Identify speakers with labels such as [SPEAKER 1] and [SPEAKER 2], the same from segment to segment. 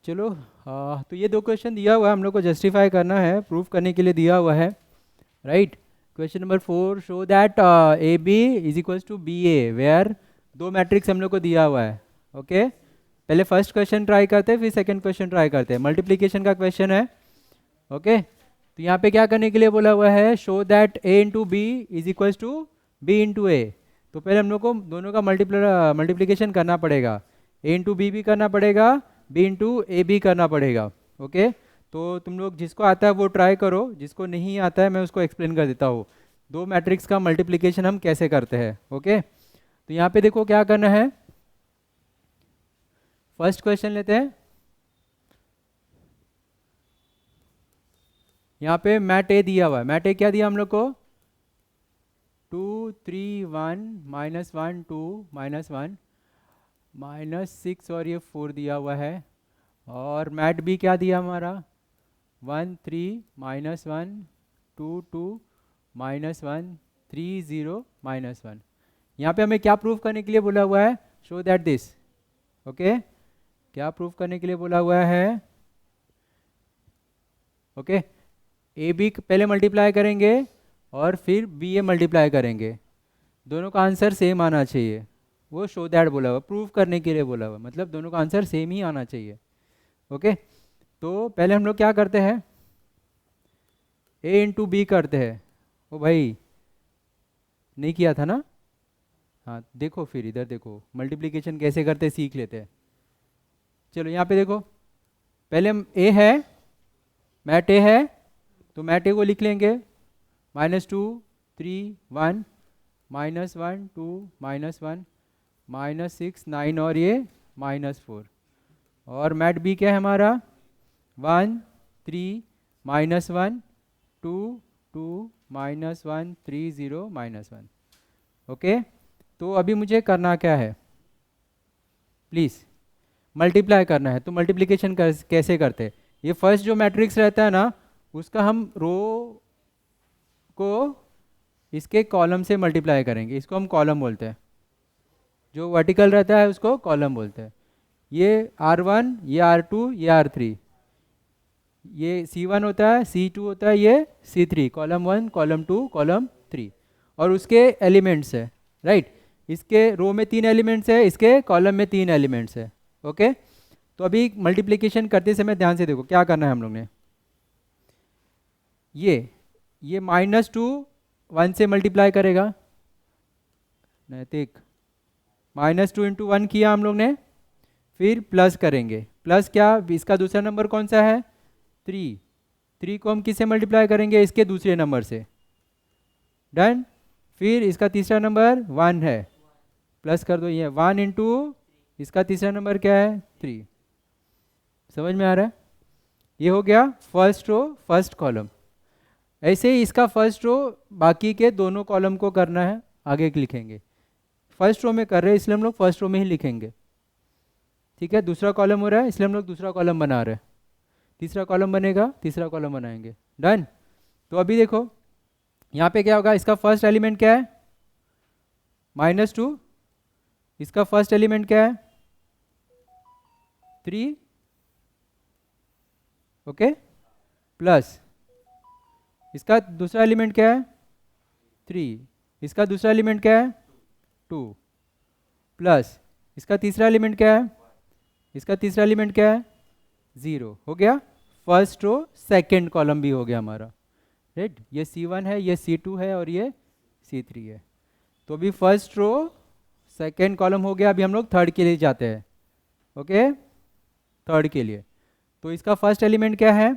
[SPEAKER 1] चलो तो ये दो क्वेश्चन दिया हुआ है, हम लोग को जस्टिफाई करना है, प्रूफ करने के लिए दिया हुआ है, right. Question number 4, show that A B is equals to B A where दो मैट्रिक्स हम लोग को दिया हुआ है। ओके, पहले फर्स्ट क्वेश्चन ट्राई करते हैं, फिर सेकंड क्वेश्चन ट्राई करते हैं। मल्टीप्लिकेशन का क्वेश्चन है। ओके, तो यहाँ पे क्या करने के लिए बोला हुआ है, show that A into B is equals to B into A. तो पहले हम लोग को दोनों का मल्टीप्लिकेशन करना पड़ेगा, ए इंटू बी भी करना पड़ेगा, बी इंटू ए भी करना पड़ेगा। ओके, तो तुम लोग जिसको आता है वो ट्राई करो, जिसको नहीं आता है मैं उसको एक्सप्लेन कर देता हूँ दो मैट्रिक्स का मल्टीप्लिकेशन हम कैसे करते हैं। ओके, तो यहाँ पे देखो क्या करना है। फर्स्ट क्वेश्चन लेते हैं। यहाँ पे मैट ए दिया हुआ है। मैट ए क्या दिया हम लोग को, 2 3 1 -1 2 -1 -6 और ये 4 दिया हुआ है। और मैट बी क्या दिया हमारा, 1 3 -1 2 2 -1 3 0 -1। यहाँ पे हमें क्या प्रूफ करने के लिए बोला हुआ है, शो दैट दिस। ओके, क्या प्रूफ करने के लिए बोला हुआ है। ओके, ए बी पहले मल्टीप्लाई करेंगे और फिर बी ए मल्टीप्लाई करेंगे, दोनों का आंसर सेम आना चाहिए। वो शो दैट बोला हुआ, प्रूफ करने के लिए बोला हुआ, मतलब दोनों का आंसर सेम ही आना चाहिए। ओके, तो पहले हम लोग क्या करते हैं, ए इंटू बी करते हैं। ओ भाई, नहीं किया था ना। हाँ देखो, फिर इधर देखो मल्टीप्लिकेशन कैसे करते सीख लेते हैं। चलो यहाँ पे देखो, पहले हम ए है, मैट ए है, तो मैट ए को लिख लेंगे, -2 3 1 -1 2 -1 -6 9 और ये -4। और मैट बी क्या है हमारा, 1 3 -1 2 2 -1 3 0 -1। ओके, तो अभी मुझे करना क्या है, प्लीज़ मल्टीप्लाई करना है। तो मल्टीप्लिकेशन कैसे करते हैं, ये फर्स्ट जो मैट्रिक्स रहता है ना, उसका हम रो को इसके कॉलम से मल्टीप्लाई करेंगे, इसको हम कॉलम बोलते हैं। जो वर्टिकल रहता है उसको कॉलम बोलते हैं। ये R1, ये R2, ये R3, ये C1 होता है, C2 होता है, ये C3, कॉलम 1 कॉलम 2 कॉलम 3, और उसके एलिमेंट्स है, राइट। इसके रो में 3 एलिमेंट्स है, इसके कॉलम में 3 एलिमेंट्स है। ओके, तो अभी मल्टीप्लिकेशन करते समय ध्यान से देखो क्या करना है हम लोग ने। ये -2 1 से मल्टीप्लाई करेगा, नैतिक -2 इंटू 1 किया हम लोग ने, फिर प्लस करेंगे। प्लस क्या, इसका दूसरा नंबर कौन सा है, 3, 3 को हम किससे मल्टीप्लाई करेंगे, इसके दूसरे नंबर से, डन। फिर इसका तीसरा नंबर 1 है, प्लस कर दो, ये 1 इंटू इसका तीसरा नंबर क्या है, 3। समझ में आ रहा है, ये हो गया फर्स्ट रो फर्स्ट कॉलम। ऐसे ही इसका फर्स्ट रो बाकी के दोनों कॉलम को करना है, आगे लिखेंगे। फर्स्ट रो में कर रहे हैं इसलिए हम लोग फर्स्ट रो में ही लिखेंगे, ठीक है। दूसरा कॉलम हो रहा है इसलिए हम लोग दूसरा कॉलम बना रहे हैं, तीसरा कॉलम बनेगा तीसरा कॉलम बनाएंगे, डन। तो अभी देखो यहाँ पे क्या होगा, इसका फर्स्ट एलिमेंट क्या है, -2, इसका फर्स्ट एलिमेंट क्या है, 3, ओके, प्लस इसका दूसरा एलिमेंट क्या है, 3, इसका दूसरा एलिमेंट क्या है, 2, प्लस इसका तीसरा एलिमेंट क्या है, इसका तीसरा एलिमेंट क्या है, 0। हो गया फर्स्ट रो सेकंड कॉलम भी हो गया हमारा, राइट। ये C1 है, ये C2 है और ये C3 है। तो अभी फर्स्ट रो सेकंड कॉलम हो गया, अभी हम लोग थर्ड के लिए जाते हैं। ओके, थर्ड के लिए तो इसका फर्स्ट एलिमेंट क्या है,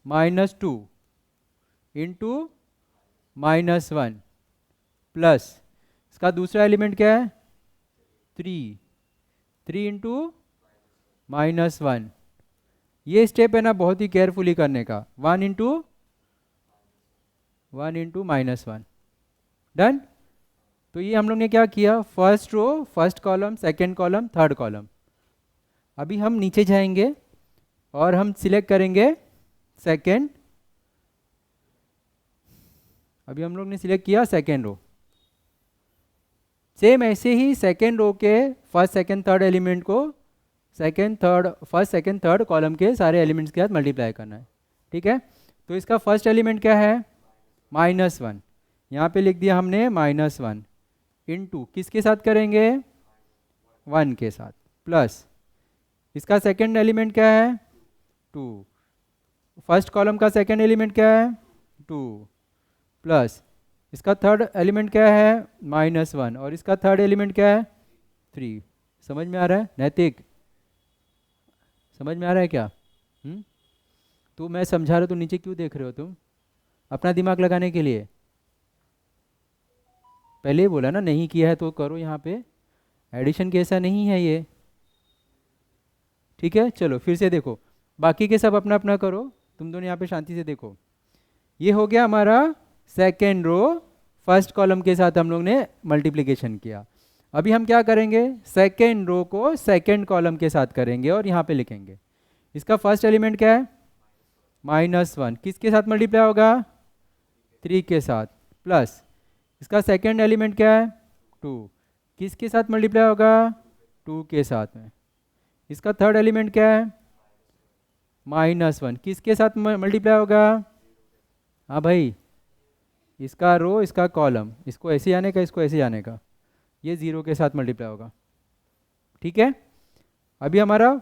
[SPEAKER 1] -2 इंटू -1, प्लस इसका दूसरा एलिमेंट क्या है, 3, 3 इंटू -1। ये स्टेप है ना बहुत ही केयरफुली करने का, 1 इंटू -1, डन। तो ये हम लोग ने क्या किया, first row first column second column third column. अभी हम नीचे जाएंगे और हम सिलेक्ट करेंगे सेकंड, अभी हम लोग ने सिलेक्ट किया सेकंड रो। सेम ऐसे ही सेकंड रो के फर्स्ट सेकंड थर्ड एलिमेंट को second third, first second third column के सारे एलिमेंट्स के साथ मल्टीप्लाई करना है। ठीक है, तो इसका फर्स्ट एलिमेंट क्या है? -1। यहाँ पे लिख दिया हमने -1 इनटू किसके साथ करेंगे? 1 के साथ, प्लस इसका सेकेंड एलिमेंट क्या है? 2। फर्स्ट कॉलम का सेकेंड एलिमेंट क्या है? 2, प्लस इसका थर्ड एलिमेंट क्या है? -1, और इसका थर्ड एलिमेंट क्या है? 3। समझ में आ रहा है नैतिक? समझ में आ रहा है क्या? तो मैं समझा रहा, तो नीचे क्यों देख रहे हो तुम? अपना दिमाग लगाने के लिए। पहले ही बोला ना, नहीं किया है तो करो। यहाँ पे एडिशन कैसा नहीं है ये। ठीक है, चलो फिर से देखो, बाकी के सब अपना अपना करो, तुम दोनों यहाँ पे शांति से देखो। ये हो गया हमारा सेकेंड रो, फर्स्ट कॉलम के साथ हम लोग ने मल्टीप्लिकेशन किया। अभी हम क्या करेंगे? सेकेंड रो को सेकेंड कॉलम के साथ करेंगे और यहाँ पे लिखेंगे। इसका फर्स्ट एलिमेंट क्या है? -1, किसके साथ मल्टीप्लाई होगा? 3 के साथ, प्लस इसका सेकेंड एलिमेंट क्या है? 2, किसके साथ मल्टीप्लाई होगा? 2 के साथ में। इसका थर्ड एलिमेंट क्या है? -1, किसके साथ मल्टीप्लाई होगा? हाँ भाई, इसका रो इसका कॉलम, इसको ऐसे आने का, इसको ऐसे आने का, ये 0 के साथ मल्टीप्लाई होगा। ठीक है, अभी हमारा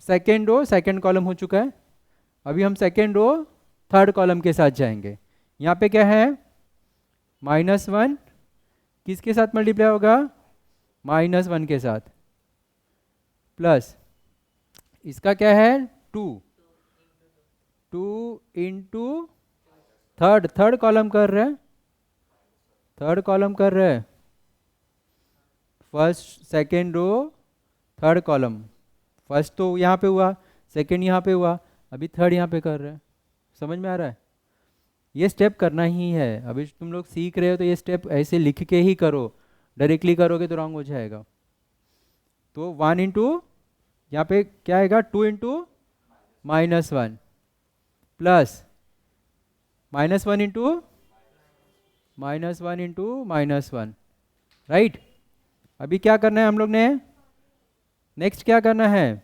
[SPEAKER 1] सेकेंड रो सेकेंड कॉलम हो चुका है। अभी हम सेकेंड रो थर्ड कॉलम के साथ जाएंगे। यहाँ पे क्या है? -1, किसके साथ मल्टीप्लाई होगा? -1 के साथ, प्लस इसका क्या है? 2 इंटू थर्ड कॉलम कर रहे हैं, थर्ड कॉलम कर रहे हैं, first second row third column. First तो यहाँ पे हुआ, सेकेंड यहाँ पे हुआ, अभी थर्ड यहाँ पे कर रहे हैं। समझ में आ रहा है? ये स्टेप करना ही है। अभी तुम लोग सीख रहे हो तो ये स्टेप ऐसे लिख के ही करो, डायरेक्टली करोगे तो रॉन्ग हो जाएगा। तो 1 इंटू, यहाँ पे क्या आएगा? 2 इंटू -1, प्लस -1 इंटू -1, राइट। अभी क्या करना है हम लोग ने? नेक्स्ट क्या करना है?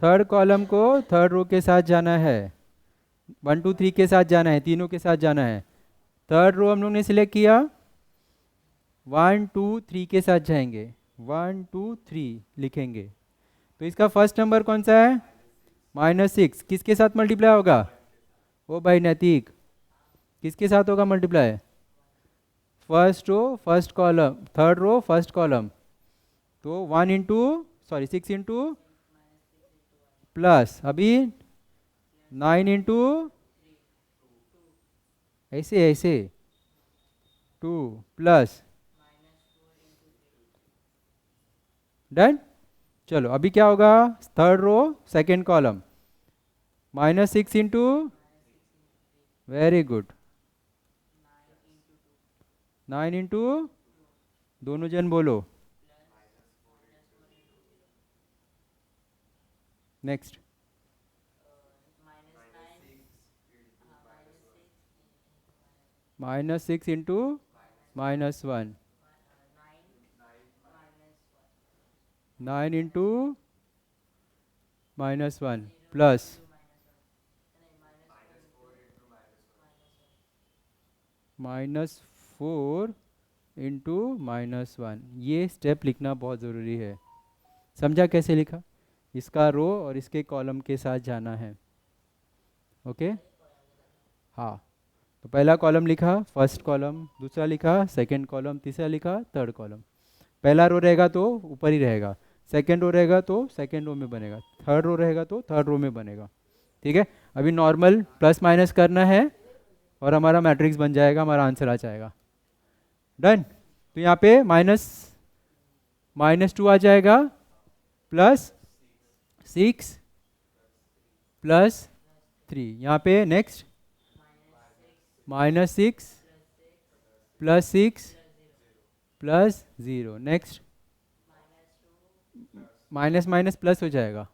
[SPEAKER 1] थर्ड कॉलम को थर्ड रो के साथ जाना है, 1 2 3 के साथ जाना है, तीनों के साथ जाना है। थर्ड रो हम लोग ने सिलेक्ट किया, 1 2 3 के साथ जाएंगे, 1 2 3 लिखेंगे। तो इसका फर्स्ट नंबर कौन सा है? -6, किसके साथ मल्टीप्लाई होगा? ओ भाई नैतिक, किसके साथ होगा multiply? First row first column, third row first column. तो 6 इंटू प्लस, अभी 9 इंटू ऐसे 2 प्लस, डन। चलो अभी क्या होगा? Third row second column, -6 into, very good, 9 into, दोनों जन बोलो, next. -6 into -1, 9 into -1 plus -4 into -1। ये स्टेप लिखना बहुत ज़रूरी है। समझा कैसे लिखा? इसका रो और इसके कॉलम के साथ जाना है। ओके, हाँ। तो पहला कॉलम लिखा फर्स्ट कॉलम, दूसरा लिखा सेकंड कॉलम, तीसरा लिखा थर्ड कॉलम। पहला रो रहेगा तो ऊपर ही रहेगा, सेकंड रो रहेगा तो सेकंड रो में बनेगा, थर्ड रो रहेगा तो थर्ड रो में बनेगा। ठीक है, अभी नॉर्मल प्लस माइनस करना है और हमारा मैट्रिक्स बन जाएगा, हमारा आंसर आ जाएगा। डन। तो यहाँ पे -2 आ जाएगा, +6 +3। यहाँ पे next -6 +6 +0। Next minus minus plus हो जाएगा,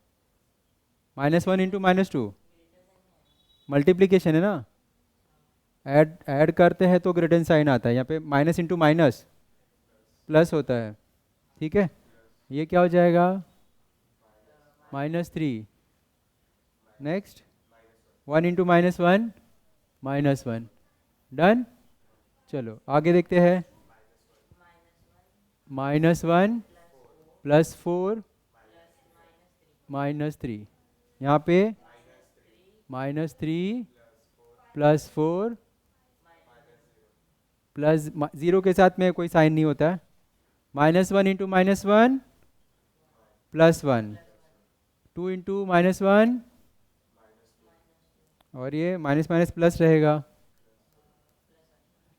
[SPEAKER 1] -1 इंटू -2 मल्टीप्लीकेशन है ना, ऐड करते हैं तो ग्रेटर साइन आता है। यहाँ पे माइनस इंटू माइनस प्लस होता है। ठीक है, ये क्या हो जाएगा, -3। Next 1 into -1 -1। डन। चलो आगे देखते हैं। -1 +4 -3। यहाँ पे -3 +4 प्लस 0 के साथ में कोई साइन नहीं होता है। -1 इंटू -1 +1, 2 इंटू -1, और ये माइनस माइनस प्लस रहेगा।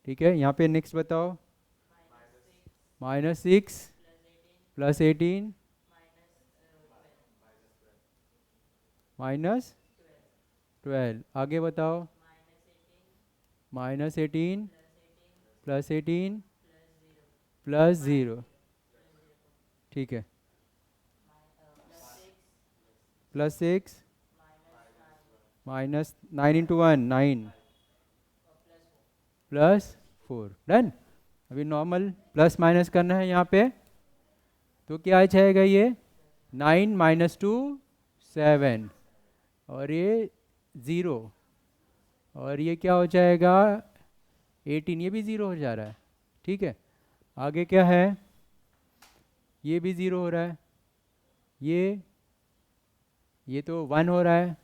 [SPEAKER 1] ठीक है, यहाँ पे नेक्स्ट बताओ। -6 +18 -12। आगे बताओ। -18 +18 +0। ठीक है, +6 -9 इंटू 1 9 +4। डन। अभी नॉर्मल प्लस माइनस करना है यहाँ पे, तो क्या आ जाएगा ये 9 - 2 7, और ये 0, और ये क्या हो जाएगा 18, ये भी 0 हो जा रहा है। ठीक है, आगे क्या है, ये भी 0 हो रहा है, ये तो 1 हो रहा है,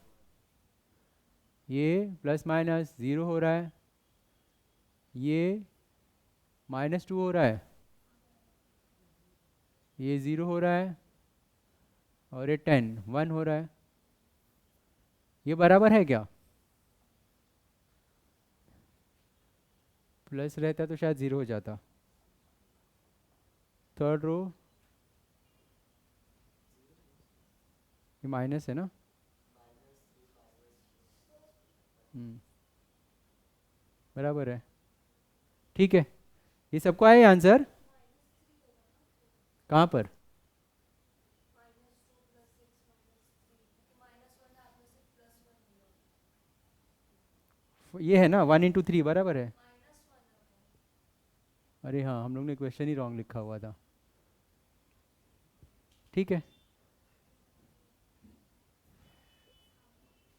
[SPEAKER 1] ये प्लस माइनस 0 हो रहा है, ये -2 हो रहा है, ये 0 हो रहा है, और ये 1 हो रहा है। ये बराबर है क्या, प्लस रहता तो शायद 0 हो जाता। थर्ड रो, ये माइनस है ना। बराबर है। ठीक है, ये सबको आया आंसर। कहाँ पर, ये है ना 1 इंटू 3 बराबर है। अरे हाँ, हम लोग ने क्वेश्चन ही रॉन्ग लिखा हुआ था। ठीक है,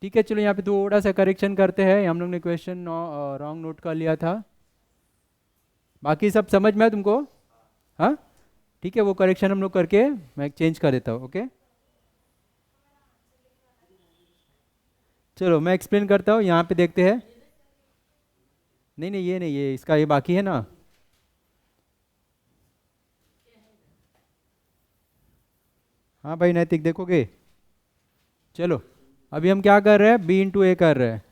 [SPEAKER 1] ठीक है, चलो यहाँ पे थोड़ा सा करेक्शन करते हैं। हम लोग ने क्वेश्चन रॉन्ग नोट कर लिया था। बाकी सब समझ में है तुमको। हाँ, ठीक है, वो करेक्शन हम लोग करके मैं चेंज कर देता हूँ। ओके, चलो मैं एक्सप्लेन करता हूँ। यहाँ पे देखते हैं। नहीं नहीं, ये नहीं, ये इसका ये बाकी है ना। हाँ भाई नैतिक, देखोगे। चलो अभी हम क्या कर रहे हैं, B × A कर रहे हैं।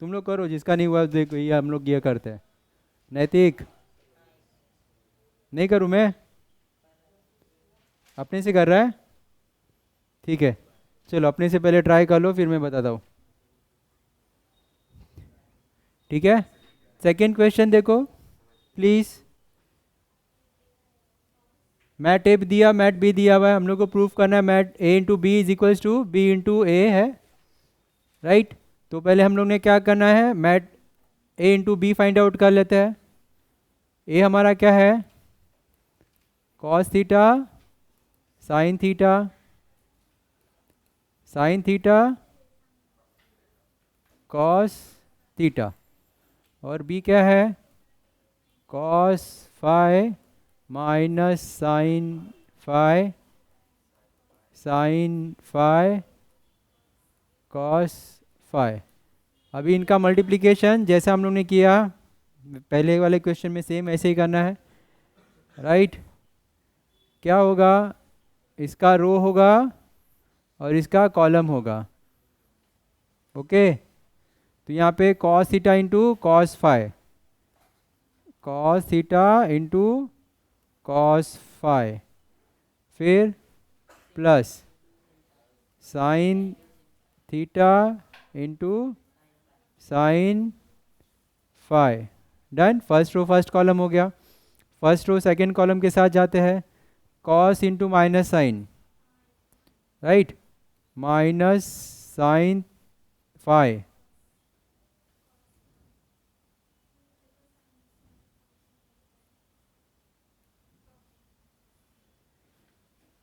[SPEAKER 1] तुम लोग करो, जिसका नहीं हुआ देखो, ये हम लोग ये करते हैं। नैतिक, नहीं करूँ मैं, अपने से कर रहा है। ठीक है, चलो अपने से पहले ट्राई कर लो, फिर मैं बताता हूँ। ठीक है, सेकंड क्वेश्चन देखो प्लीज। मैट ए दिया, मैट बी दिया हुआ है, हम लोग को प्रूफ करना है mat A × B = B × A है। राइट, तो पहले हम लोग ने क्या करना है, mat A × B find out कर लेते हैं। ए हमारा क्या है, cos theta sin theta sin theta cos theta, और बी क्या है, cos phi minus sine phi sin phi cos phi. अभी इनका मल्टीप्लिकेशन जैसा हम लोग ने किया पहले वाले क्वेश्चन में, सेम ऐसे ही करना है। राइट, क्या होगा, इसका रो होगा और इसका कॉलम होगा। ओके, तो यहाँ पे cos theta into cos phi, cos theta into cos phi, फिर plus sine theta into sine phi. Done, first row first column हो गया। फर्स्ट रो सेकंड कॉलम के साथ जाते हैं, cos into minus sine, right, minus sine phi,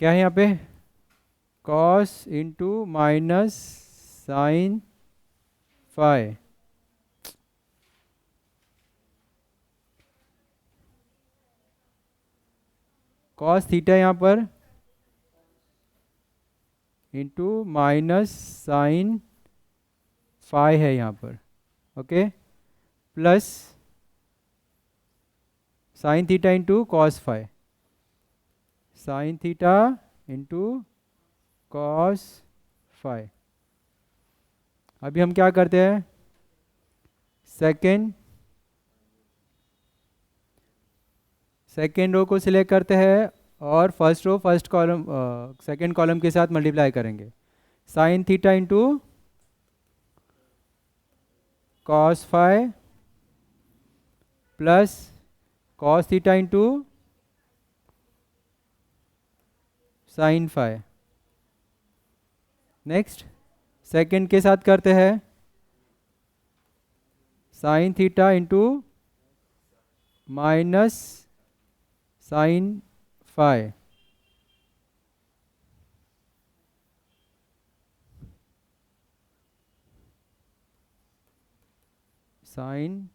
[SPEAKER 1] क्या है यहाँ पे, cos into minus sine phi. Cos theta यहाँ पर इंटू माइनस साइन फाई है यहाँ पर, okay, plus sine theta into cos phi, sine theta into cos phi. अभी हम क्या करते हैं, सेकेंड रो को सिलेक्ट करते हैं और first row first column second column के साथ मल्टीप्लाई करेंगे। Sine theta into cos phi plus cos theta into sine phi. Next second के साथ करते हैं sine theta into minus sine phi, sine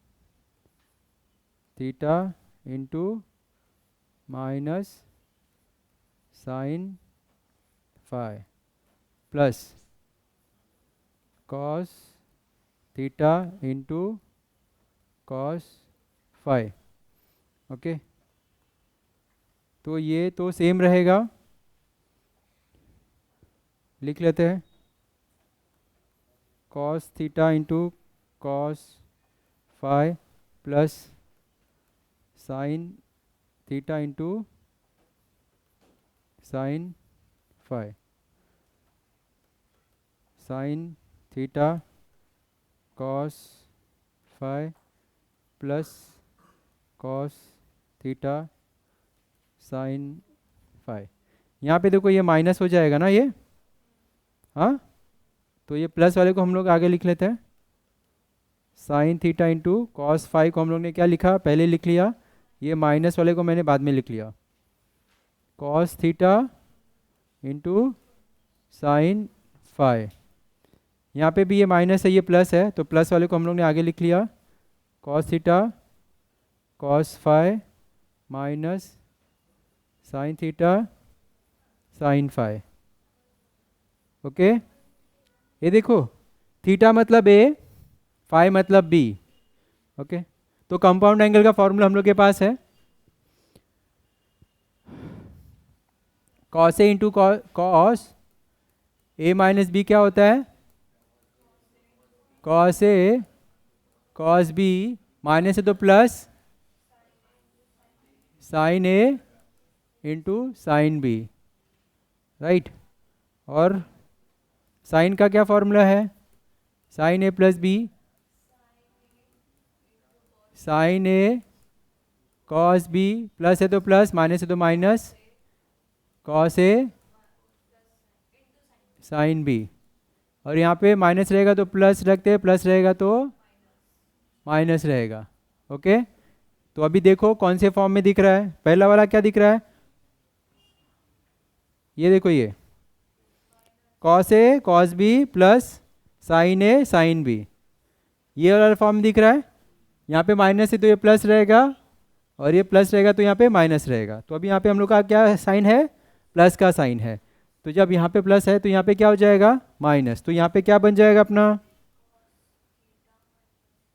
[SPEAKER 1] theta into minus sine phi plus cos theta into cos phi, okay. तो ये तो same रहेगा, लिख लेते हैं cos theta into cos phi plus sine theta into sine phi, sine theta cos phi plus cos theta sine phi. यहाँ पे देखो ये माइनस हो जाएगा ना ये, हाँ, तो ये प्लस वाले को हम लोग आगे लिख लेते हैं। Sine theta into cos phi को हम लोग ने क्या लिखा, पहले लिख लिया, ये माइनस वाले को मैंने बाद में लिख लिया। Cos theta into sine phi, यहाँ पे भी ये माइनस है ये प्लस है, तो प्लस वाले को हम लोग ने आगे लिख लिया। Cos theta cos phi minus sine theta sine phi, okay. ये देखो थीटा मतलब ए, फाई मतलब बी, ओके। तो कंपाउंड एंगल का फॉर्मूला हम लोग के पास है cos A into cos A minus B क्या होता है, cos A cos B, minus है तो plus sine A into sine B, right. और साइन का क्या फॉर्मूला है, sine A plus B, sine A cos B, plus है तो प्लस माइनस है तो minus cos A sine B, और यहाँ पे माइनस रहेगा तो प्लस रखते हैं, प्लस रहेगा तो माइनस रहेगा, ओके। तो अभी देखो कौन से फॉर्म में दिख रहा है, पहला वाला क्या दिख रहा है, ये देखो ये cos A cos B plus sine A sine B, ये वाला फॉर्म दिख रहा है। यहाँ पे माइनस है तो ये प्लस रहेगा, और ये प्लस रहेगा तो यहाँ पे माइनस रहेगा। तो अभी यहाँ पे हम लोग का क्या साइन है, प्लस का साइन है, तो जब यहाँ पे प्लस है तो यहाँ पे क्या हो जाएगा माइनस, तो यहाँ पे क्या बन जाएगा अपना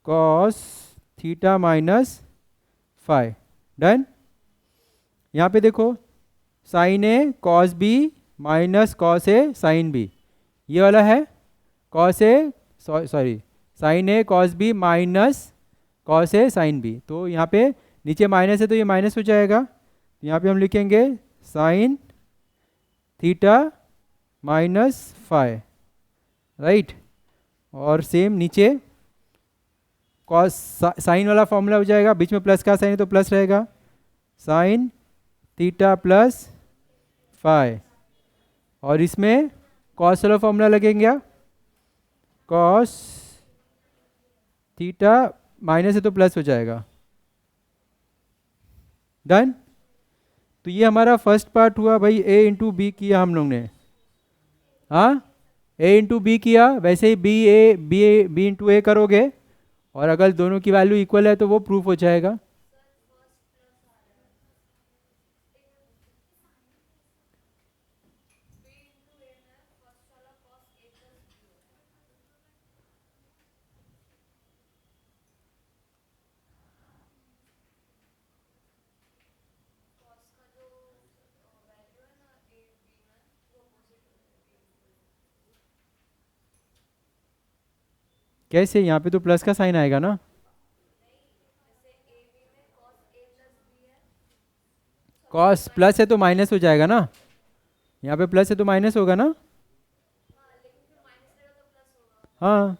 [SPEAKER 1] cos theta minus phi, done. यहाँ पे देखो sine A cos B minus cos A sine B, ये वाला है cos A sorry sine A cos B minus cos A sine B, तो यहाँ पे नीचे माइनस है तो ये माइनस हो जाएगा, यहाँ पे हम लिखेंगे sine theta minus phi, right. और सेम नीचे कॉस साइन वाला फॉर्मूला हो जाएगा, बीच में प्लस का साइन है तो प्लस रहेगा, साइन थीटा प्लस फाई, और इसमें कॉस वाला फॉर्मूला लगेंगे, कॉस थीटा माइनस है तो प्लस हो जाएगा, डन। तो ये हमारा फर्स्ट पार्ट हुआ भाई, ए इंटू बी किया हम लोग ने। हाँ, ए इंटू बी किया, वैसे ही बी इंटू ए करोगे, और अगर दोनों की वैल्यू इक्वल है तो वो प्रूफ हो जाएगा। कैसे, यहाँ पे तो प्लस का साइन आएगा ना। कॉस प्लस है तो माइनस हो जाएगा ना, यहाँ पे प्लस है तो माइनस होगा ना। हाँ,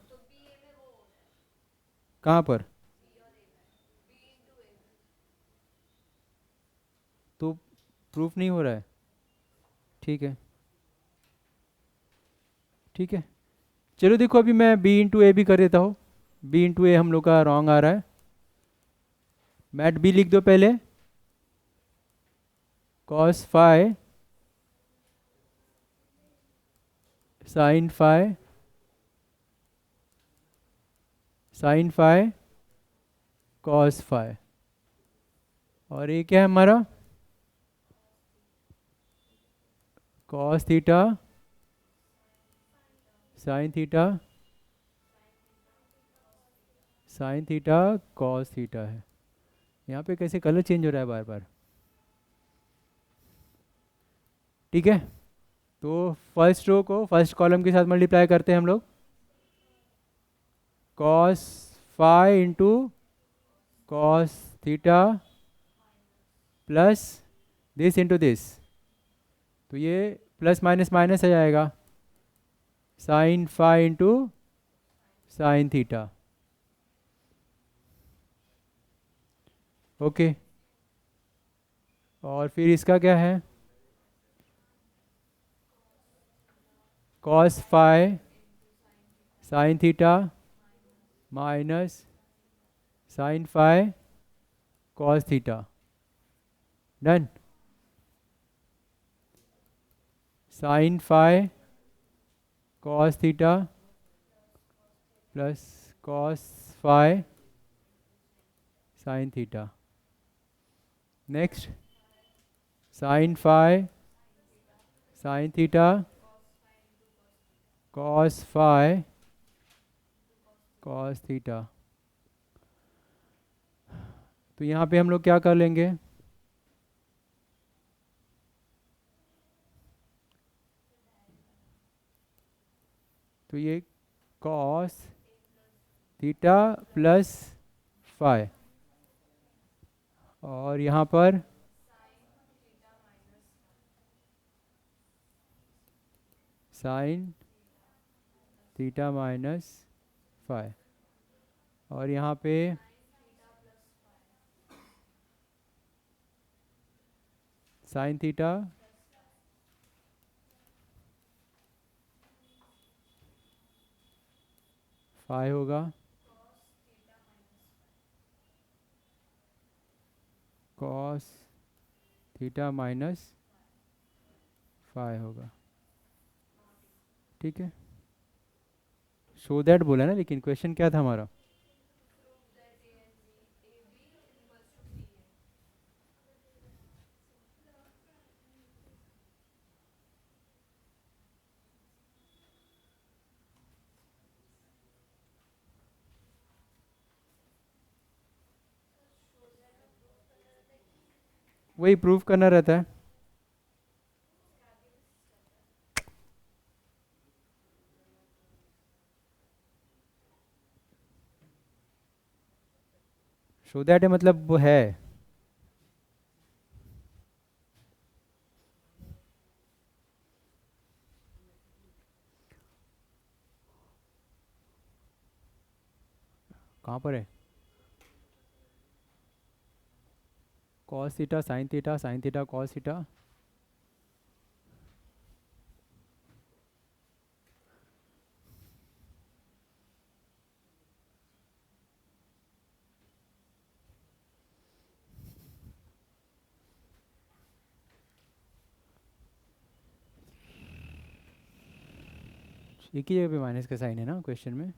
[SPEAKER 1] कहाँ पर, तो प्रूफ नहीं हो रहा है। ठीक है, ठीक है, चलो देखो अभी मैं बी इंटू ए भी कर देता हूँ। बी इंटू ए हम लोग का रॉन्ग आ रहा है। मैट बी लिख दो पहले, cos phi sine phi, sine phi cos phi, और ये क्या है हमारा, cos theta sine theta, sine theta cos theta है। यहाँ पे कैसे कलर चेंज हो रहा है बार बार। ठीक है, तो फर्स्ट रो को फर्स्ट कॉलम के साथ मल्टीप्लाई करते हैं हम लोग। Cos phi into cos theta plus this into this, तो ये प्लस माइनस माइनस आ जाएगा, sine phi into sine theta. Okay, और फिर इसका क्या है, cos phi sine theta minus sine phi cos theta. Done. Sine phi cos theta plus cos phi sine theta. Next, sine phi sine theta cos phi cos theta. तो यहाँ पे हम लोग क्या कर लेंगे, तो ये कॉस थीटा प्लस फाई, और यहाँ पर साइन थीटा माइनस फाई, और यहाँ पे साइन थीटा फाई होगा, कॉस थीटा माइनस फाई होगा। ठीक है, शो दैट बोला ना, लेकिन क्वेश्चन क्या था हमारा। वही प्रूफ करना रहता है। शो दैट है मतलब वो है। कहाँ पर है, cos theta sine theta cos theta. एक ही जगह पे माइनस का साइन है ना क्वेश्चन में।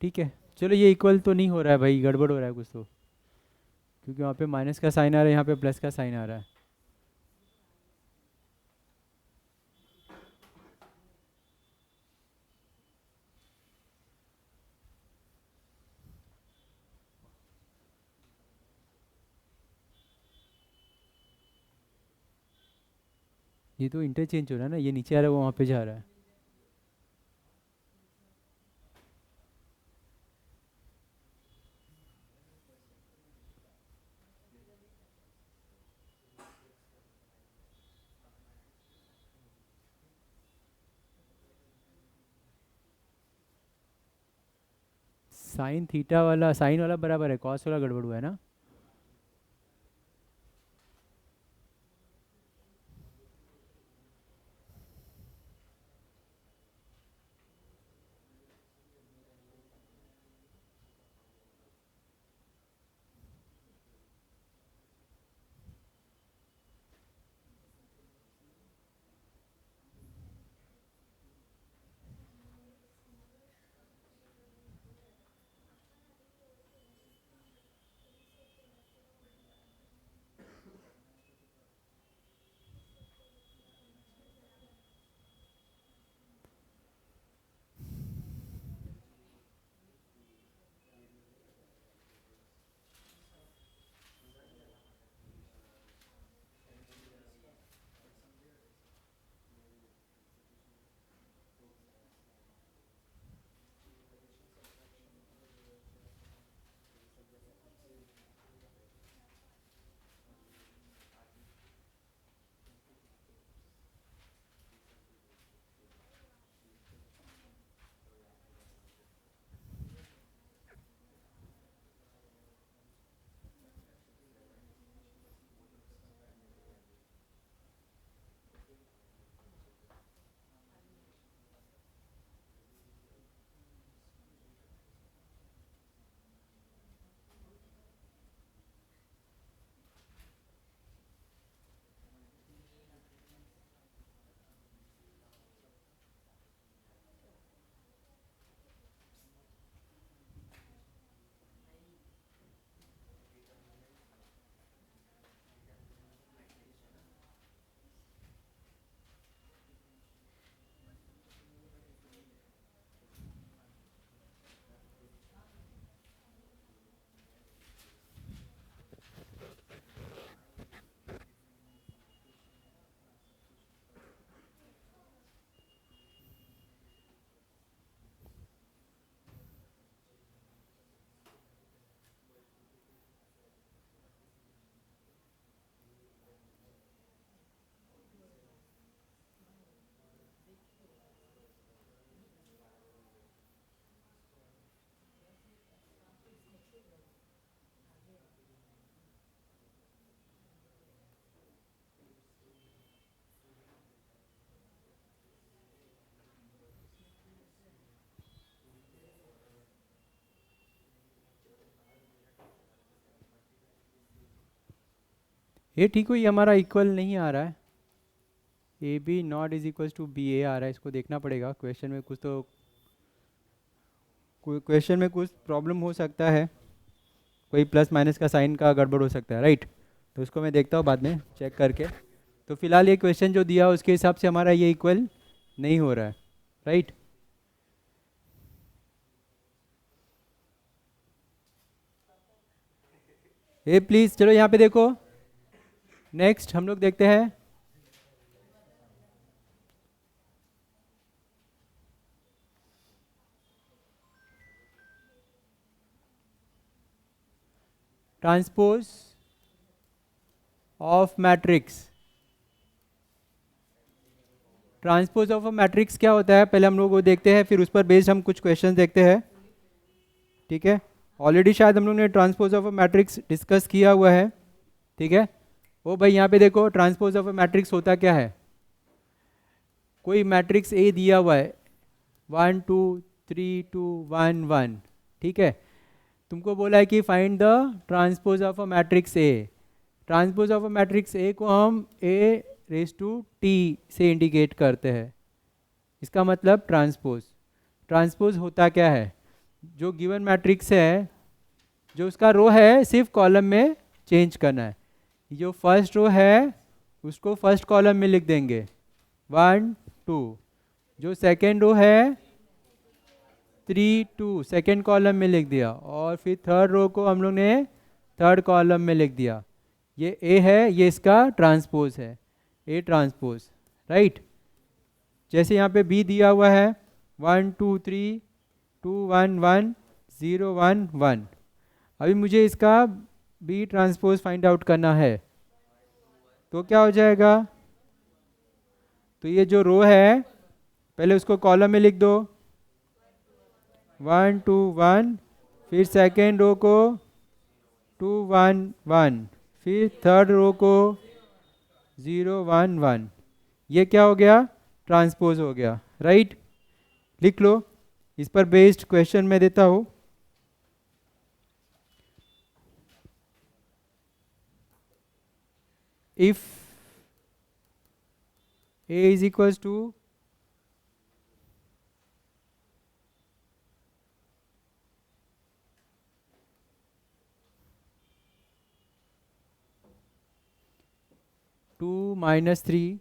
[SPEAKER 1] ठीक है, चलो ये इक्वल तो नहीं हो रहा है भाई, गड़बड़ हो रहा है कुछ तो, क्योंकि वहाँ पे माइनस का साइन आ रहा है, यहाँ पे प्लस का साइन आ रहा है। ये तो इंटरचेंज हो रहा है ना, ये नीचे आ रहा है वो वहाँ पे जा रहा है। साइन थीटा वाला, साइन वाला बराबर है कॉस वाला, गड़बड़ हुआ है ना। ये ठीक हुई, हमारा इक्वल नहीं आ रहा है, A B not is equal to B A आ रहा है, इसको देखना पड़ेगा क्वेश्चन में कुछ तो, क्वेश्चन में कुछ प्रॉब्लम हो सकता है, कोई प्लस माइनस का साइन का गड़बड़ हो सकता है, राइट। तो उसको मैं देखता हूँ बाद में चेक करके। तो फिलहाल ये क्वेश्चन जो दिया उसके हिसाब से हमारा ये इक्वल नहीं हो रहा है, राइट। ए प्लीज़ चलो यहाँ पे देखो, नेक्स्ट हम लोग देखते हैं transpose of matrix. Transpose of a matrix क्या होता है पहले हम लोग वो देखते हैं, फिर उस पर बेस्ड हम कुछ क्वेश्चन देखते हैं। ठीक है, ऑलरेडी शायद हम लोग ने transpose of a matrix discuss किया हुआ है। ठीक है, ओ भाई यहाँ पे देखो ट्रांसपोज ऑफ अ मैट्रिक्स होता क्या है। कोई मैट्रिक्स ए दिया हुआ है 1 2 3 2 1 1। ठीक है, तुमको बोला है कि find the transpose of a matrix A. Transpose of a matrix A को हम ए रेज टू टी से इंडिकेट करते हैं। इसका मतलब ट्रांसपोज। ट्रांसपोज होता क्या है, जो गिवन मैट्रिक्स है जो उसका रो है सिर्फ कॉलम में चेंज करना है। जो फर्स्ट रो है उसको फर्स्ट कॉलम में लिख देंगे 1 2। जो सेकेंड रो है 3 2 सेकेंड कॉलम में लिख दिया, और फिर थर्ड रो को हम लोग ने थर्ड कॉलम में लिख दिया। ये ए है, ये इसका ट्रांसपोज है, ए ट्रांसपोज। राइट, जैसे यहाँ पे बी दिया हुआ है 1 2 3 2 1 1 0 1 1। अभी मुझे इसका बी ट्रांसपोज फाइंड आउट करना है, तो क्या हो जाएगा। तो ये जो रो है पहले उसको कॉलम में लिख दो 1 2 1, फिर सेकेंड रो को 2 1 1, फिर थर्ड रो को 0 1 1। ये क्या हो गया, ट्रांसपोज हो गया। राइट, लिख लो। इस पर बेस्ड क्वेश्चन मैं देता हूँ। If A is equals to 2 minus 3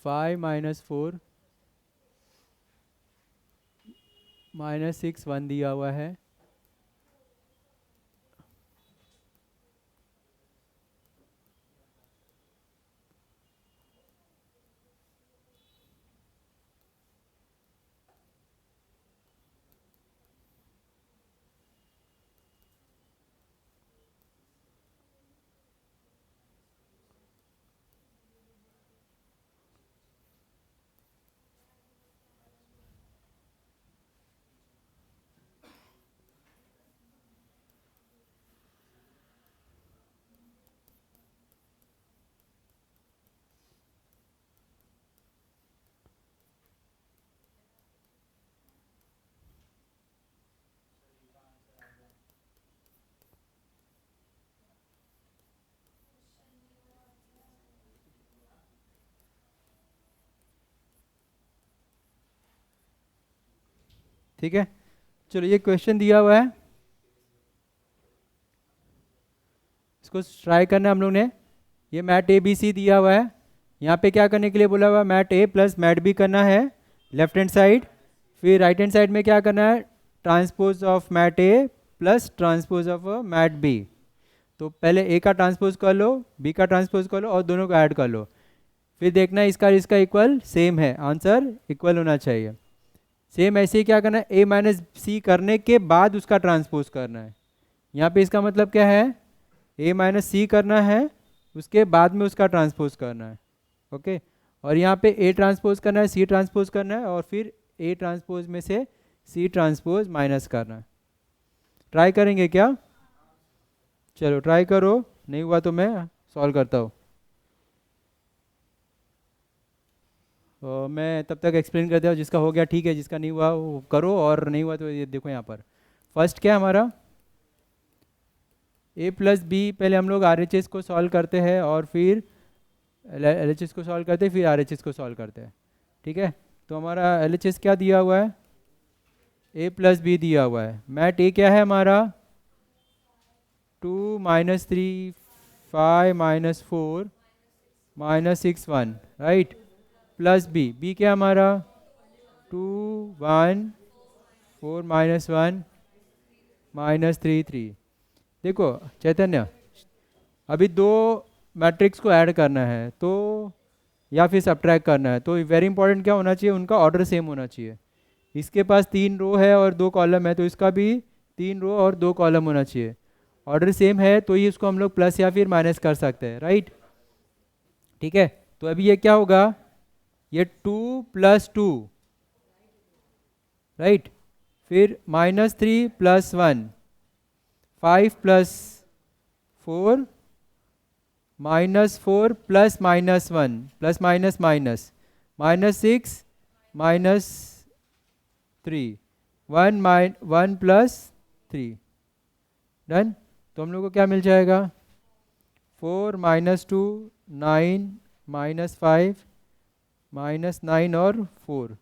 [SPEAKER 1] 5 minus 4 minus 6 1 दिया हुआ है। ठीक है, चलो ये क्वेश्चन दिया हुआ है, इसको ट्राई करना है हम लोग ने। ये मैट ए बी सी दिया हुआ है, यहाँ पे क्या करने के लिए बोला हुआ है, mat A plus mat B करना है लेफ्ट हैंड साइड। फिर राइट हैंड साइड में क्या करना है, transpose of mat A plus transpose of mat B. तो पहले ए का ट्रांसपोज कर लो, बी का ट्रांसपोज कर लो और दोनों को ऐड कर लो। फिर देखना इसका इसका इक्वल सेम है, आंसर इक्वल होना चाहिए। सेम ऐसे ही क्या करना है, ए माइनस सी करने के बाद उसका ट्रांसपोज करना है। यहाँ पे इसका मतलब क्या है, ए माइनस सी करना है उसके बाद में उसका ट्रांसपोज करना है। ओके, और यहाँ पे ए ट्रांसपोज करना है, सी ट्रांसपोज करना है, और फिर ए ट्रांसपोज में से सी ट्रांसपोज माइनस करना है। ट्राई करेंगे क्या, चलो ट्राई करो, नहीं हुआ तो मैं सॉल्व करता हूँ। तो मैं तब तक एक्सप्लेन करता हूँ, जिसका हो गया ठीक है, जिसका नहीं हुआ वो करो, और नहीं हुआ तो ये देखो यहाँ पर फर्स्ट क्या है हमारा, ए प्लस बी। पहले हम लोग आर एच एस को सॉल्व करते हैं और फिर एल एच एस को सॉल्व करते हैं, फिर आर एच एस को सॉल्व करते हैं। ठीक है, तो हमारा एल एच एस क्या दिया हुआ है, ए प्लस बी दिया हुआ है। मैट ए क्या है हमारा 2 minus 3 5 minus 4 minus 6 1, right, plus B. B क्या हमारा 2 1 4 minus 1 minus 3 3। देखो चैतन्य, अभी दो मैट्रिक्स को ऐड करना है तो या फिर सब्ट्रैक्ट करना है, तो वेरी इंपॉर्टेंट क्या होना चाहिए, उनका ऑर्डर सेम होना चाहिए। इसके पास 3 रो है और 2 कॉलम है, तो इसका भी 3 रो और 2 कॉलम होना चाहिए। ऑर्डर सेम है तो ही उसको हम लोग प्लस या फिर माइनस कर सकते हैं, राइट। ठीक है, तो अभी ये क्या होगा, ये 2 + 2, राइट, फिर -3 + 1, 5 + 4, -4 + -1 प्लस माइनस माइनस, -6 -3, 1 + 3, डन। तो हम लोग को क्या मिल जाएगा, 4 -2 9 -5 -9 और 4।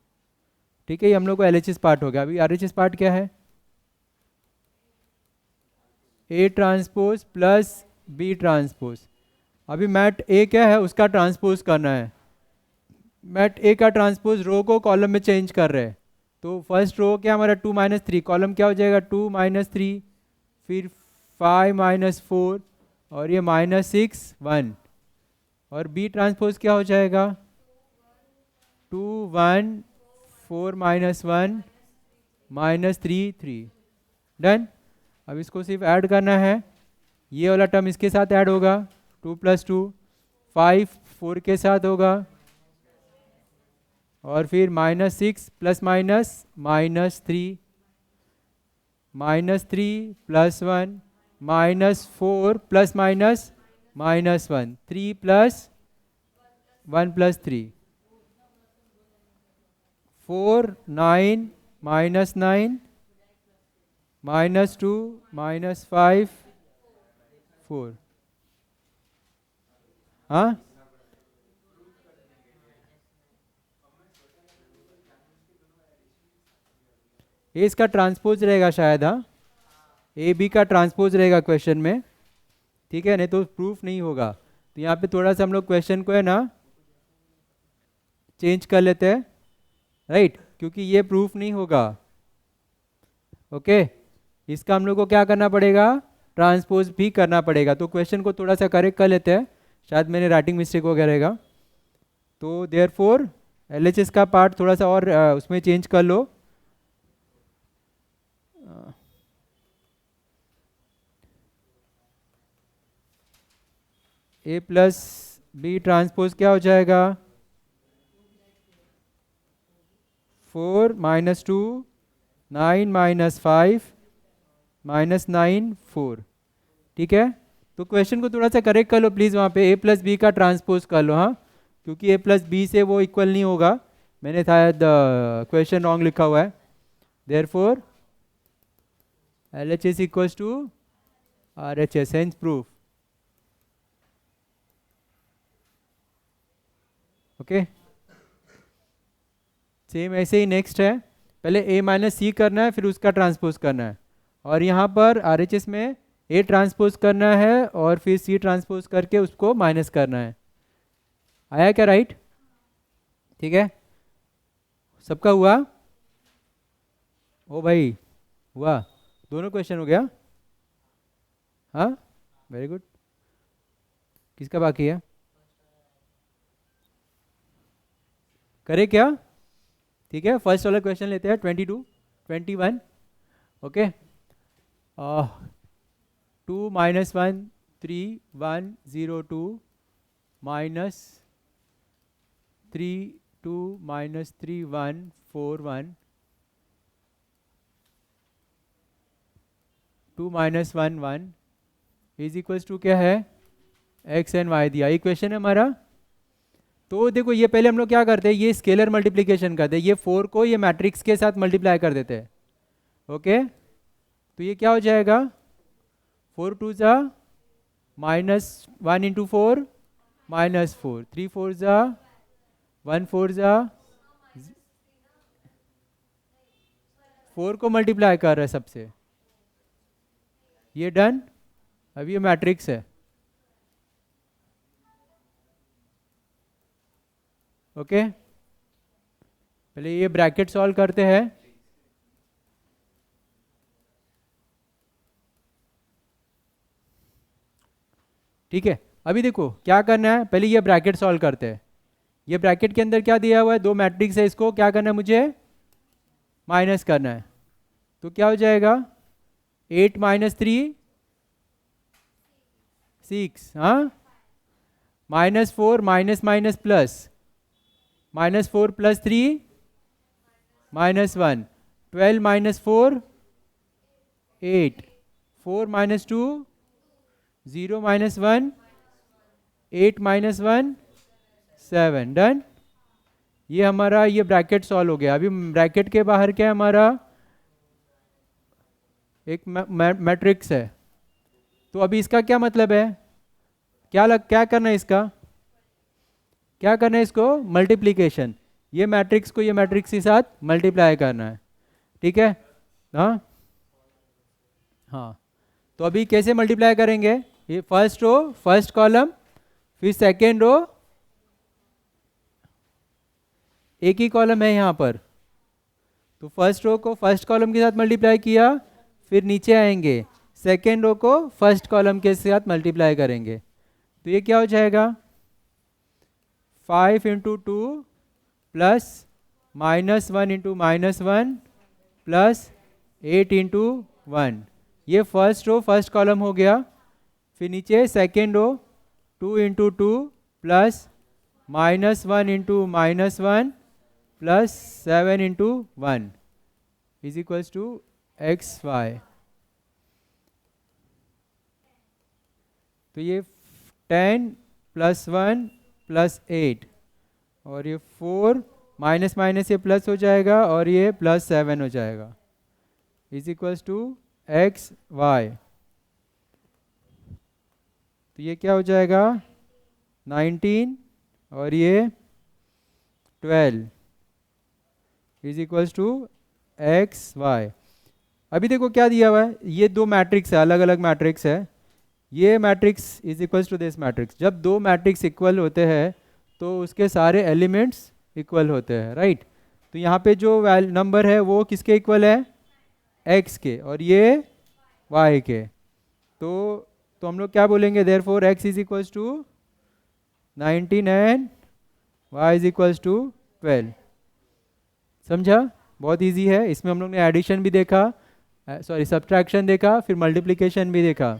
[SPEAKER 1] ठीक है, ये हम लोग को LHS पार्ट हो गया। अभी RHS पार्ट क्या है, A transpose plus B transpose. अभी मैट A क्या है, उसका ट्रांसपोज करना है। मैट A का ट्रांसपोज रो को कॉलम में चेंज कर रहे हैं। तो फर्स्ट रो क्या हमारा 2 - 3, कॉलम क्या हो जाएगा 2 - 3, फिर 5 - 4 और ये -6 1, और B ट्रांसपोज क्या हो जाएगा 2 1 4 -1 -3 3, डन। अब इसको सिर्फ ऐड करना है, ये वाला टर्म इसके साथ ऐड होगा 2 + 2, 5 4 के साथ होगा, और फिर -6 + -3 -3 + 1 -4 + -1 3 + 1 + 3 4 9 -9 -2 -5 4। हाँ, ये इसका ट्रांसपोज रहेगा शायद, हाँ AB का ट्रांसपोज रहेगा क्वेश्चन में, ठीक है, नहीं तो प्रूफ नहीं होगा। तो यहाँ पे थोड़ा सा हम लोग क्वेश्चन को है ना चेंज कर लेते हैं, राइट, क्योंकि ये प्रूफ नहीं होगा। ओके, इसका हम लोग को क्या करना पड़ेगा, ट्रांसपोज भी करना पड़ेगा। तो क्वेश्चन को थोड़ा सा करेक्ट कर लेते हैं, शायद मैंने राइटिंग मिस्टेक वगैरह रहेगा। तो देयरफॉर LHS का पार्ट थोड़ा सा और उसमें चेंज कर लो। A + B ट्रांसपोज क्या हो जाएगा 4 -2 9 -5 -9 4। ठीक है, तो क्वेश्चन को थोड़ा सा करेक्ट कर लो प्लीज़, वहाँ पे A + B का ट्रांसपोज कर लो, हाँ, क्योंकि A + B से वो इक्वल नहीं होगा, मैंने शायद क्वेश्चन रॉन्ग लिखा हुआ है। Therefore LHS = RHS, hence proof. Okay, same ऐसे ही नेक्स्ट है, पहले A - C करना है, फिर उसका ट्रांसपोज करना है, और यहाँ पर RHS में A ट्रांसपोज करना है और फिर C ट्रांसपोज करके उसको माइनस करना है। आया क्या, राइट? ठीक है, सबका हुआ? ओ भाई हुआ, दोनों क्वेश्चन हो गया, हाँ वेरी गुड। किसका बाकी है, करे क्या? ठीक है, फर्स्ट वाला क्वेश्चन लेते हैं 22 21। ओके, 2 - 1 3 1 0 2 -3 2 -3 1 4 1 2 - 1 1 इज इक्वल्स टू क्या है, x एंड y दिया, ये क्वेश्चन है हमारा। तो देखो ये पहले हम लोग क्या करते हैं, ये स्केलर मल्टीप्लिकेशन करते हैं, ये 4 को ये मैट्रिक्स के साथ मल्टीप्लाई कर देते हैं। ओके, तो ये क्या हो जाएगा 4 2 जा -1 × 4 -4, 3 4 जा 1 4 जा 4 को मल्टीप्लाई कर रहा है सबसे, ये डन। अब ये मैट्रिक्स है, ओके, पहले ये ब्रैकेट सॉल्व करते हैं। ठीक है, अभी देखो क्या करना है, पहले ये ब्रैकेट सॉल्व करते हैं। ये ब्रैकेट के अंदर क्या दिया हुआ है, दो मैट्रिक्स है, इसको क्या करना है मुझे माइनस करना है। तो क्या हो जाएगा 8 - 3 6, हाँ, -4 माइनस माइनस प्लस, -4 + 3 -1, 12 - 4 8, 4 - 2 0 - 1 8 - 1 7, डन। ये हमारा ये ब्रैकेट सॉल्व हो गया। अभी ब्रैकेट के बाहर क्या है हमारा, एक मैट्रिक्स है। तो अभी इसका क्या मतलब है, क्या करना है इसका, क्या करना है इसको, मल्टीप्लीकेशन। ये मैट्रिक्स को ये मैट्रिक्स के साथ मल्टीप्लाई करना है, ठीक है। हाँ हाँ, तो अभी कैसे मल्टीप्लाई करेंगे, ये फर्स्ट रो फर्स्ट कॉलम, फिर सेकेंड रो, एक ही कॉलम है यहाँ पर, तो फर्स्ट रो को फर्स्ट कॉलम के साथ मल्टीप्लाई किया, फिर नीचे आएंगे सेकेंड रो को फर्स्ट कॉलम के साथ मल्टीप्लाई करेंगे। तो ये क्या हो जाएगा, 5 × 2 प्लस -1 × -1 प्लस 8 × 1, ये फर्स्ट रो फर्स्ट कॉलम हो गया। फिर नीचे second row 2 × 2 plus -1 × -1 plus 7 × 1 is equals to XY। तो ये 10 + 1 + 8, और ये 4 माइनस माइनस ये प्लस हो जाएगा, और ये +7 हो जाएगा, इज इक्वल्स टू XY। तो ये क्या हो जाएगा, 19 और ये 12 इज इक्वल्स टू XY। अभी देखो क्या दिया हुआ है, ये दो मैट्रिक्स है, अलग अलग मैट्रिक्स है, ये matrix is equals to this matrix. जब दो मैट्रिक्स इक्वल होते हैं तो उसके सारे एलिमेंट्स इक्वल होते हैं, राइट। तो यहाँ पे जो नंबर है वो किसके इक्वल है, x के, और ये y के। तो हम लोग क्या बोलेंगे, therefore x is equals to 19 and y is equals to 12। समझा, बहुत इजी है। इसमें हम लोग ने एडिशन भी देखा, सॉरी सब्ट्रैक्शन देखा, फिर मल्टीप्लिकेशन भी देखा।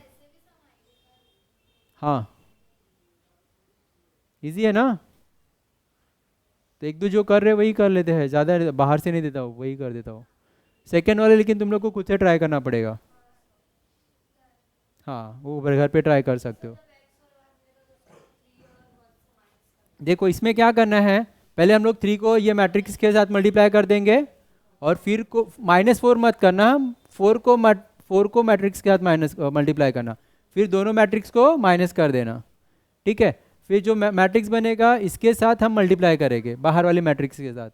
[SPEAKER 1] हाँ इजी है ना, तो एक दो जो कर रहे वही कर लेते हैं, ज़्यादा बाहर से नहीं देता हूँ, वही कर देता हूँ। सेकेंड वाले लेकिन तुम लोग को खुद से ट्राई करना पड़ेगा। हाँ वो घर पे ट्राई कर सकते हो। देखो इसमें क्या करना है, पहले हम लोग 3 को ये मैट्रिक्स के साथ मल्टीप्लाई कर देंगे, और फिर को -4 मत करना, हम 4 को मैट्रिक्स के साथ माइनस मल्टीप्लाई करना, फिर दोनों मैट्रिक्स को माइनस कर देना, ठीक है। फिर जो मैट्रिक्स बनेगा इसके साथ हम मल्टीप्लाई करेंगे बाहर वाले मैट्रिक्स के साथ,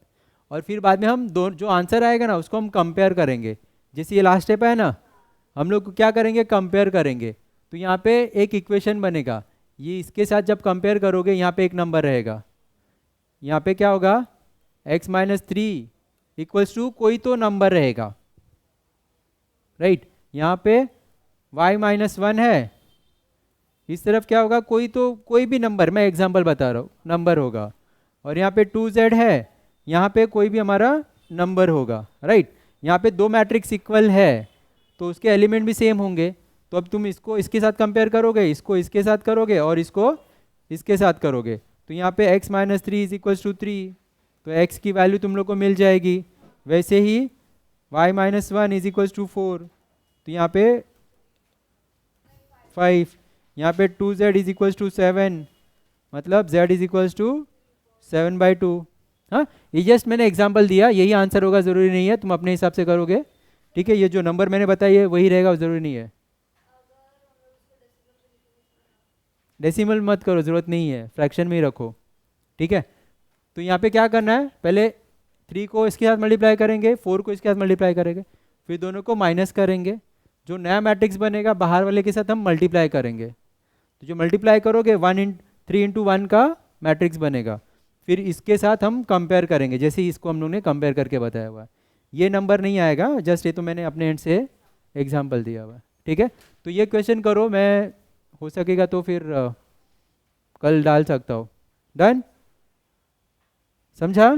[SPEAKER 1] और फिर बाद में हम दो जो आंसर आएगा ना उसको हम कंपेयर करेंगे। जैसे ये लास्ट स्टेप है ना, हम लोग क्या करेंगे, कंपेयर करेंगे। तो यहाँ पे एक इक्वेशन बनेगा, ये इसके साथ जब कंपेयर करोगे यहाँ पे एक नंबर रहेगा, यहाँ पे क्या होगा, x - 3 इक्वल्स टू कोई तो नंबर रहेगा, राइट। यहाँ पे y - 1 है, इस तरफ क्या होगा, कोई भी नंबर, मैं एग्जांपल बता रहा हूँ, नंबर होगा। और यहाँ पे 2z है, यहाँ पे कोई भी हमारा नंबर होगा, राइट। यहाँ पे दो मैट्रिक्स इक्वल है तो उसके एलिमेंट भी सेम होंगे। तो अब तुम इसको इसके साथ कंपेयर करोगे, इसको इसके साथ करोगे, और इसको इसके साथ करोगे, तो यहाँ पे x - 3 इज इक्वल्स टू 3, तो x की वैल्यू तुम लोग को मिल जाएगी। वैसे ही y - 1 इज इक्वल्स टू 4, तो यहाँ पे 5, यहाँ पे 2z इज इक्वल्स टू 7, मतलब z इज इक्वल्स टू 7/2। हाँ ये जस्ट मैंने एग्जांपल दिया, यही आंसर होगा ज़रूरी नहीं है, तुम अपने हिसाब से करोगे, ठीक है। ये जो नंबर मैंने बताई है वही रहेगा, ज़रूरी नहीं है। डेसिमल मत करो, ज़रूरत नहीं है, फ्रैक्शन में ही रखो, ठीक है। तो यहाँ पे क्या करना है, पहले 3 को इसके साथ मल्टीप्लाई करेंगे, 4 को इसके साथ मल्टीप्लाई करेंगे, फिर दोनों को माइनस करेंगे, जो नया मैट्रिक्स बनेगा बाहर वाले के साथ हम मल्टीप्लाई करेंगे। तो जो मल्टीप्लाई करोगे 3 × 1 का मैट्रिक्स बनेगा, फिर इसके साथ हम कंपेयर करेंगे, जैसे इसको हम लोग ने कंपेयर करके बताया हुआ है। ये नंबर नहीं आएगा, जस्ट ये तो मैंने अपने एंड से एग्जांपल दिया हुआ है, ठीक है। तो ये क्वेश्चन करो, मैं हो सकेगा तो फिर कल डाल सकता हूँ, डन, समझा।